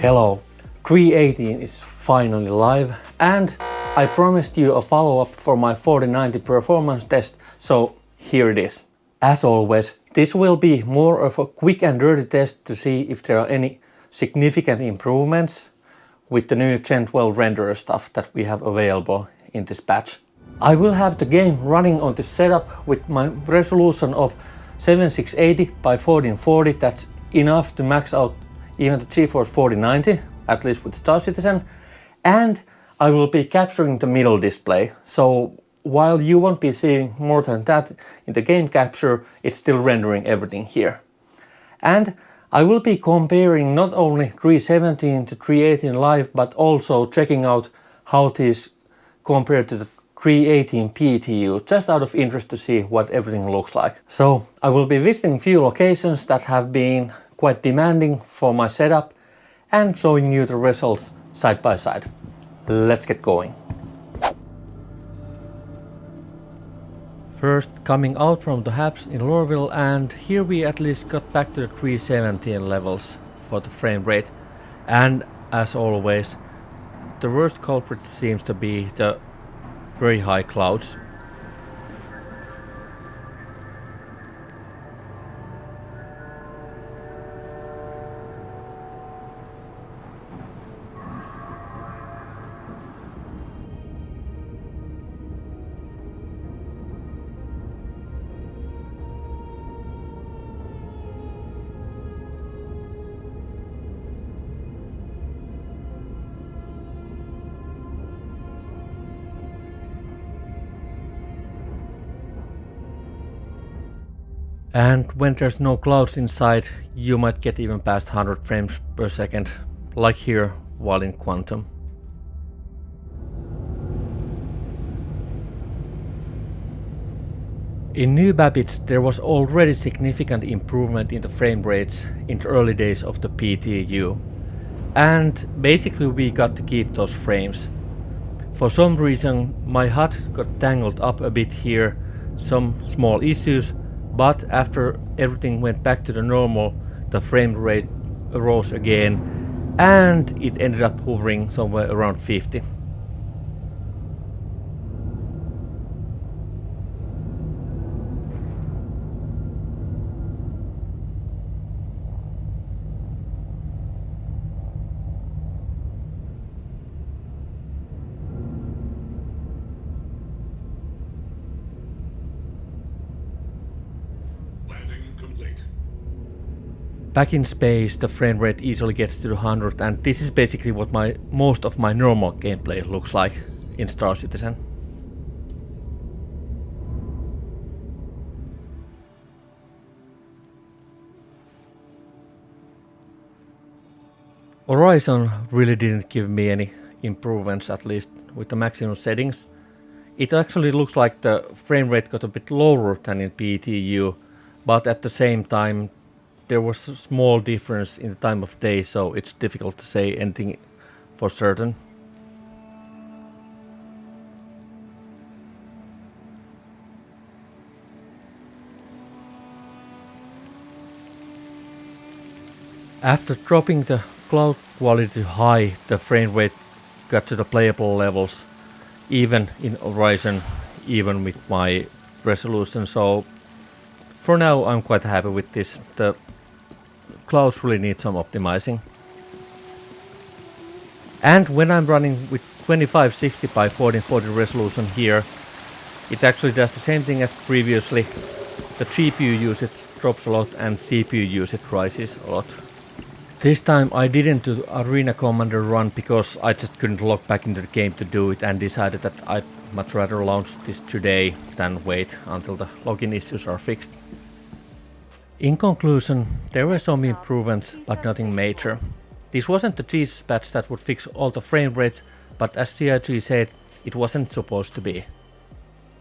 Hello, 318 is finally live and I promised you a follow-up for my 4090 performance test, so here it is. As always, this will be more of a quick and dirty test to see if there are any significant improvements with the new Gen 12 renderer stuff that we have available in this batch. I will have the game running on this setup with my resolution of 7680 by 1440. That's enough to max out even the GeForce 4090, at least with Star Citizen, and I will be capturing the middle display. So while you won't be seeing more than that in the game capture, it's still rendering everything here. And I will be comparing not only 317 to 318 live, but also checking out how these compare to the 318 PTU, just out of interest to see what everything looks like. So I will be visiting few locations that have been quite demanding for my setup and showing you the results side by side. Let's get going. First, coming out from the hubs in Lorville, and here we at least got back to the 317 levels for the frame rate. And as always, the worst culprit seems to be the very high clouds. And when there's no clouds inside, you might get even past 100 frames per second, like here while in Quantum. In New Babbage there was already significant improvement in the frame rates in the early days of the PTU. And basically we got to keep those frames. For some reason my HUD got tangled up a bit here, some small issues. But after everything went back to the normal, the frame rate rose again and it ended up hovering somewhere around 50. Back in space, the frame rate easily gets to the 100, and this is basically what most of my normal gameplay looks like in Star Citizen. Horizon really didn't give me any improvements, at least with the maximum settings. It actually looks like the frame rate got a bit lower than in PTU, but at the same time there was a small difference in the time of day, so it's difficult to say anything for certain. After dropping the cloud quality high, the frame rate got to the playable levels, even in Horizon, even with my resolution, so for now I'm quite happy with this. The clouds really need some optimizing. And when I'm running with 2560 by 1440 resolution here, it actually does the same thing as previously. The GPU usage drops a lot and CPU usage rises a lot. This time I didn't do Arena Commander run because I just couldn't log back into the game to do it, and decided that I'd much rather launch this today than wait until the login issues are fixed. In conclusion, there were some improvements, but nothing major. This wasn't the Jesus patch that would fix all the frame rates, but as CIG said, it wasn't supposed to be.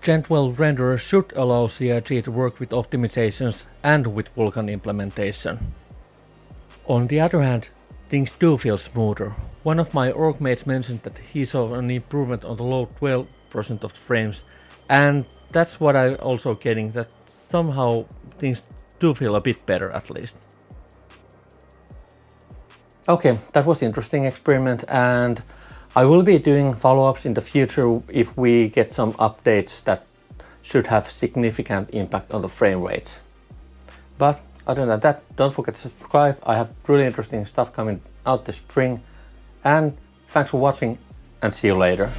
Gen 12 renderer should allow CIG to work with optimizations and with Vulkan implementation. On the other hand, things do feel smoother. One of my org mates mentioned that he saw an improvement on the low 12% of frames, and that's what I'm also getting, that somehow things do feel a bit better at least. Okay, that was an interesting experiment, and I will be doing follow-ups in the future if we get some updates that should have significant impact on the frame rates. But other than that, don't forget to subscribe. I have really interesting stuff coming out this spring. And thanks for watching, and see you later.